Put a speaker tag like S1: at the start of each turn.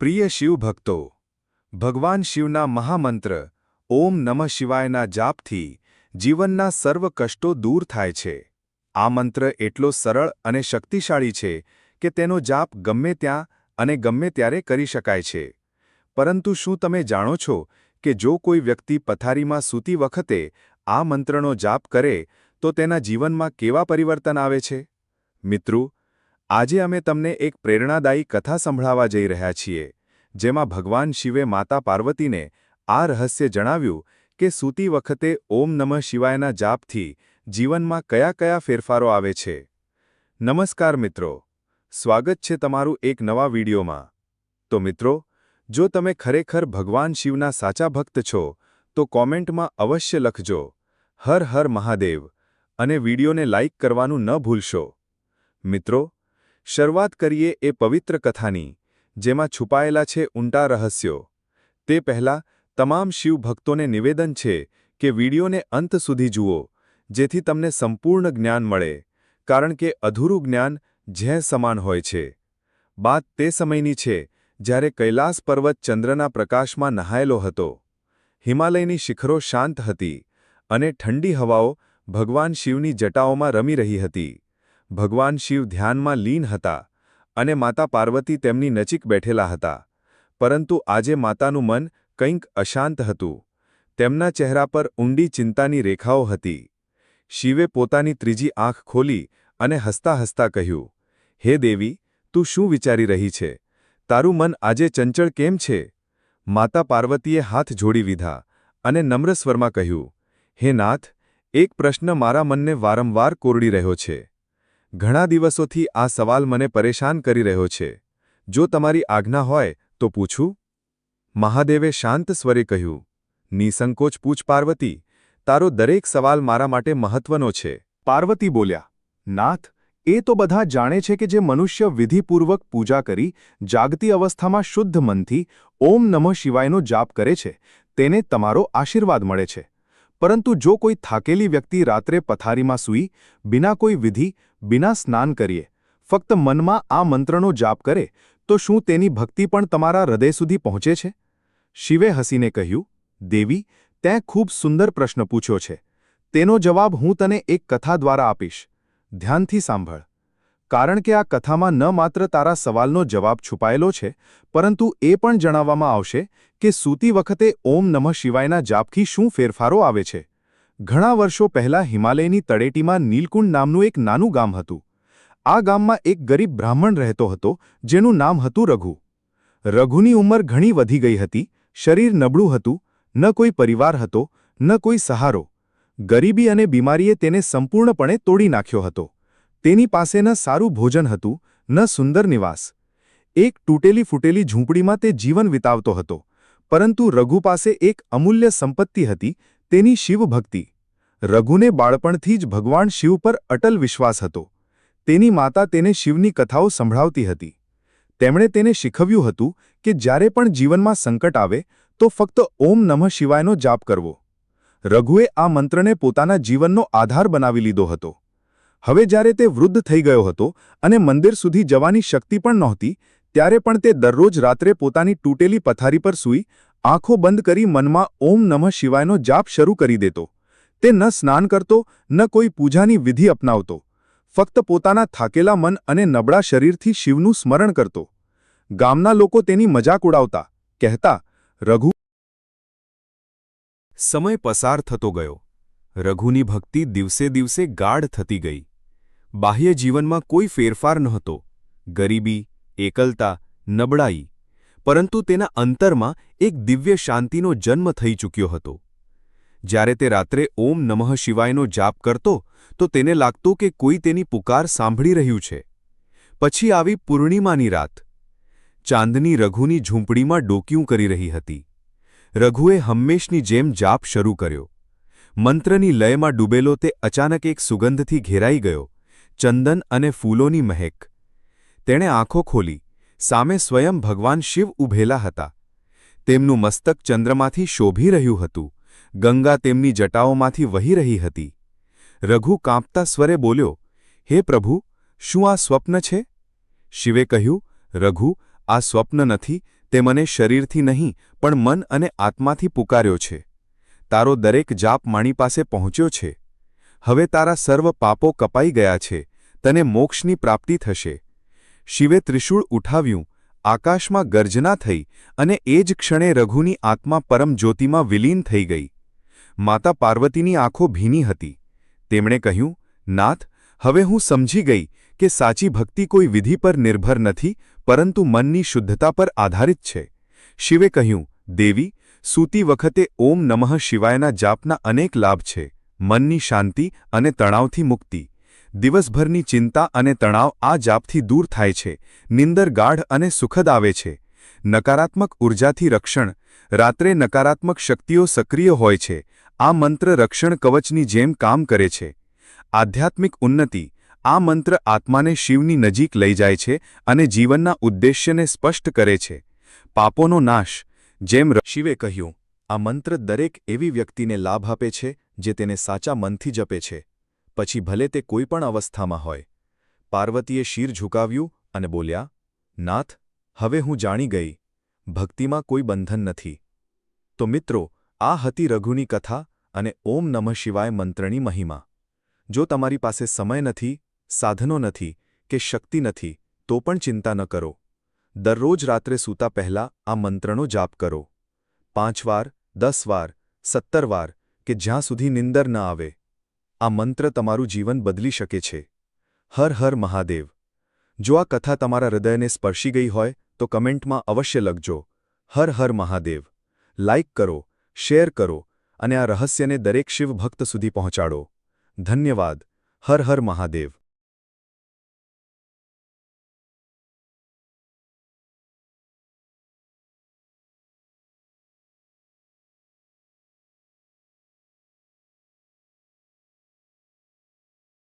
S1: પ્રિય શિવ ભક્તો, ભગવાન શિવના મહામંત્ર ઓમ નમઃ શિવાયના જાપથી જીવનના સર્વ કષ્ટો દૂર થાય છે. આ મંત્ર એટલો સરળ અને શક્તિશાળી છે કે તેનો જાપ ગમે ત્યાં અને ગમે ત્યારે કરી શકાય છે. પરંતુ શું તમે જાણો છો કે જો કોઈ વ્યક્તિ પથારીમાં સૂતી વખતે આ મંત્રનો જાપ કરે તો તેના જીવનમાં કેવા પરિવર્તન આવે છે? મિત્રો, આજે અમે તમને એક પ્રેરણાદાયી કથા સંભળાવવા જઈ રહ્યા છીએ, જેમાં ભગવાન શિવે માતા પાર્વતીને આ રહસ્ય જણાવ્યું કે સૂતી વખતે ઓમ નમઃ શિવાયના જાપથી જીવનમાં કયા કયા ફેરફારો આવે છે. નમસ્કાર મિત્રો, સ્વાગત છે તમારું એક નવા વિડીયોમાં. તો મિત્રો, જો તમે ખરેખર ભગવાન શિવના સાચા ભક્ત છો તો કોમેન્ટમાં અવશ્ય લખજો હર હર મહાદેવ અને વિડીયોને લાઇક કરવાનું ન ભૂલશો. મિત્રો, શરૂઆત કરીએ એ પવિત્ર કથાની, જેમાં છુપાયેલા છે ઊંડા રહસ્યો. તે પહેલાં તમામ શિવ ભક્તોને નિવેદન છે કે વિડીયોને અંત સુધી જુઓ, જેથી તમને સંપૂર્ણ જ્ઞાન મળે, કારણ કે અધૂરું જ્ઞાન ઝેર સમાન હોય છે. વાત તે સમયની છે જ્યારે કૈલાસ પર્વત ચંદ્રના પ્રકાશમાં નહાયેલો હતો. હિમાલયની શિખરો શાંત હતી અને ઠંડી હવાઓ ભગવાન શિવની જટાઓમાં રમી રહી હતી. ભગવાન શિવ ધ્યાનમાં લીન હતા અને માતા પાર્વતી તેમની નજીક બેઠેલા હતા. પરંતુ આજે માતાનું મન કંઈક અશાંત હતું. તેમના ચહેરા પર ઊંડી ચિંતાની રેખાઓ હતી. શિવે પોતાની ત્રીજી આંખ ખોલી અને હસતા હસતા કહ્યું, હે દેવી, તું શું વિચારી રહી છે? તારું મન આજે ચંચળ કેમ છે? માતા પાર્વતીએ હાથ જોડી દીધા અને નમ્ર સ્વરમાં કહ્યું, હે નાથ, એક પ્રશ્ન મારા મનને વારંવાર કોરડી રહ્યો છે. ઘણા દિવસોથી આ સવાલ મને પરેશાન કરી રહ્યો છે. જો તમારી આજ્ઞા હોય તો પૂછું? મહાદેવે શાંત સ્વરે કહ્યું, નિસંકોચ પૂછ પાર્વતી, તારો દરેક સવાલ મારા માટે મહત્વનો છે.
S2: પાર્વતી બોલ્યા, નાથ, એ તો બધા જાણે છે કે જે મનુષ્ય વિધિપૂર્વક પૂજા કરી જાગતી અવસ્થામાં શુદ્ધ મનથી ઓમ નમઃ શિવાયનો જાપ કરે છે તેને તમારો આશીર્વાદ મળે છે. પરંતુ જો કોઈ થાકેલી વ્યક્તિ રાત્રે પથારીમાં સૂઈ બિના કોઈ વિધિ, બિના સ્નાન કરીએ ફક્ત મનમાં આ મંત્રનો જાપ કરે તો શું તેની ભક્તિ પણ તમારા હૃદય સુધી પહોંચે છે? શિવે હસીને કહ્યું, દેવી, તેં ખૂબ સુંદર પ્રશ્ન પૂછ્યો છે. તેનો જવાબ હું તને એક કથા દ્વારા આપીશ. ધ્યાનથી સાંભળ, કારણ કે આ કથામાં ન માત્ર તારા સવાલનો જવાબ છુપાયેલો છે, પરંતુ એ પણ જણાવવામાં આવશે કે સૂતી વખતે ઓમ નમઃ શિવાયના જાપથી શું ફેરફારો આવે છે. ઘણા વર્ષો પહેલાં હિમાલયની તળેટીમાં નીલકુંડ નામનું એક નાનું ગામ હતું. આ ગામમાં એક ગરીબ બ્રાહ્મણ રહેતો હતો, જેનું નામ હતું રઘુ. રઘુની ઉંમર ઘણી વધી ગઈ હતી, શરીર નબળું હતું, ન કોઈ પરિવાર હતો, ન કોઈ સહારો. ગરીબી અને બીમારીએ તેને સંપૂર્ણપણે તોડી નાખ્યો હતો. તેની પાસે ન સારું ભોજન હતું, ન સુંદર નિવાસ. એક તૂટેલી ફૂટેલી ઝૂંપડીમાં તે જીવન વિતાવતો હતો. પરંતુ રઘુ પાસે એક અમૂલ્ય સંપત્તિ હતી, તેની શિવભક્તિ. રઘુને બાળપણથી જ ભગવાન શિવ પર અટલ વિશ્વાસ હતો. તેની માતા તેને શિવની કથાઓ સંભળાવતી હતી. તેમણે તેને શીખવ્યું હતું કે જ્યારે પણ જીવનમાં સંકટ આવે તો ફક્ત ઓમ નમઃ શિવાયનો જાપ કરવો. રઘુએ આ મંત્રને પોતાના જીવનનો આધાર બનાવી લીધો હતો. હવે જ્યારે તે વૃદ્ધ થઈ ગયો હતો અને મંદિર સુધી જવાની શક્તિ પણ નહોતી, ત્યારે પણ તે દરરોજ રાત્રે પોતાની તૂટેલી પથારી પર સૂઈ આંખો બંધ કરી મનમાં ઓમ નમઃ શિવાયનો જાપ શરૂ કરી દેતો. તે ન સ્નાન કરતો, ન કોઈ પૂજાની વિધિ અપનાવતો. ફક્ત પોતાના થાકેલા મન અને નબળા શરીરથી શિવનું સ્મરણ કરતો. ગામના લોકો તેની મજાક ઉડાવતા, કહેતા, રઘુ. સમય પસાર થતો ગયો. રઘુની ભક્તિ દિવસે દિવસે ગાઢ થતી ગઈ. બાહ્ય જીવનમાં કોઈ ફેરફાર નહોતો. ગરીબી, એકલતા, નબળાઈ. પરંતુ તેના અંતરમાં એક દિવ્ય શાંતિનો જન્મ થઈ ચૂક્યો હતો. જ્યારે તે રાત્રે ઓમ નમઃ શિવાયનો જાપ કરતો તો તેને લાગતું કે કોઈ તેની પુકાર સાંભળી રહ્યું છે. પછી આવી પૂર્ણિમાની રાત. ચાંદની રઘુની ઝૂંપડીમાં ડોકિયું કરી રહી હતી. રઘુએ હંમેશની જેમ જાપ શરૂ કર્યો. મંત્રની લયમાં ડૂબેલો તે અચાનક એક સુગંધથી ઘેરાઈ ગયો, ચંદન અને ફૂલોની મહેક. તેણે આંખો ખોલી. સામે સ્વયં ભગવાન શિવ ઊભેલા હતા. તેમનું મસ્તક ચંદ્રમાંથી શોભી રહ્યું હતું. ગંગા તેમની જટાઓમાંથી વહી રહી હતી. રઘુ કાંપતા સ્વરે બોલ્યો, હે પ્રભુ, શું આ સ્વપ્ન છે? શિવે કહ્યું, રઘુ, આ સ્વપ્ન નથી,
S1: તે મને શરીરથી નહીં પણ મન અને આત્માથી પુકાર્યો છે. તારો દરેક જાપ મારી પાસે પહોંચ્યો છે. હવે તારા સર્વ પાપો કપાઈ ગયા છે. તને મોક્ષની પ્રાપ્તિ થશે. શિવે ત્રિશૂળ ઉઠાવ્યું, આકાશમાં ગર્જના થઈ અને એ જ ક્ષણે રઘુની આત્મા પરમ જ્યોતિમાં વિલીન થઈ ગઈ. માતા પાર્વતીની આંખો ભીની હતી. તેમણે કહ્યું, નાથ, હવે હું સમજી ગઈ કે સાચી ભક્તિ કોઈ વિધિ પર નિર્ભર નથી, પરંતુ મનની શુદ્ધતા પર આધારિત છે. શિવે કહ્યું, દેવી, સૂતી વખતે ઓમ નમઃ શિવાયના જાપના અનેક લાભ છે. મનની શાંતિ અને તણાવથી મુક્તિ. દિવસભરની ચિંતા અને તણાવ આ જાપથી દૂર થાય છે. નિંદર ગાઢ અને સુખદ આવે છે. નકારાત્મક ઉર્જાથી રક્ષણ. રાત્રે નકારાત્મક શક્તિઓ સક્રિય હોય છે. આ મંત્ર રક્ષણ કવચની જેમ કામ કરે છે. આધ્યાત્મિક ઉન્નતિ. આ મંત્ર આત્માને શિવની નજીક લઈ જાય છે અને જીવનના ઉદ્દેશ્યને સ્પષ્ટ કરે છે. પાપોનો નાશ. જેમ શિવે કહ્યું, આ મંત્ર દરેક એવી વ્યક્તિને લાભ આપે છે જે તેને સાચા મનથી જપે છે, પછી ભલે તે કોઈ પણ અવસ્થામાં હોય. પાર્વતીએ શિર ઝુકાવ્યું અને બોલ્યા, નાથ, હવે હું જાણી ગઈ, ભક્તિમાં કોઈ બંધન નથી. તો મિત્રો, આ હતી રઘુની કથા અને ઓમ નમઃ શિવાય મંત્રની મહિમા. જો તમારી પાસે સમય નથી, સાધનો નથી કે શક્તિ નથી, તો પણ ચિંતા ન કરો. દરરોજ રાત્રે સૂતા પહેલા આ મંત્રનો જાપ કરો. 5 વાર, 10 વાર, 17 વાર કે જ્યાં સુધી નિંદર ન આવે. આ મંત્ર તમારું જીવન બદલી શકે છે. હર હર મહાદેવ. જો આ કથા તમારા હૃદયને સ્પર્શી ગઈ હોય તો કમેન્ટમાં અવશ્ય લખજો, હર હર મહાદેવ. લાઇક કરો, શેર કરો અને આ રહસ્યને દરેક શિવ ભક્ત સુધી પહોંચાડો. ધન્યવાદ. હર હર મહાદેવ.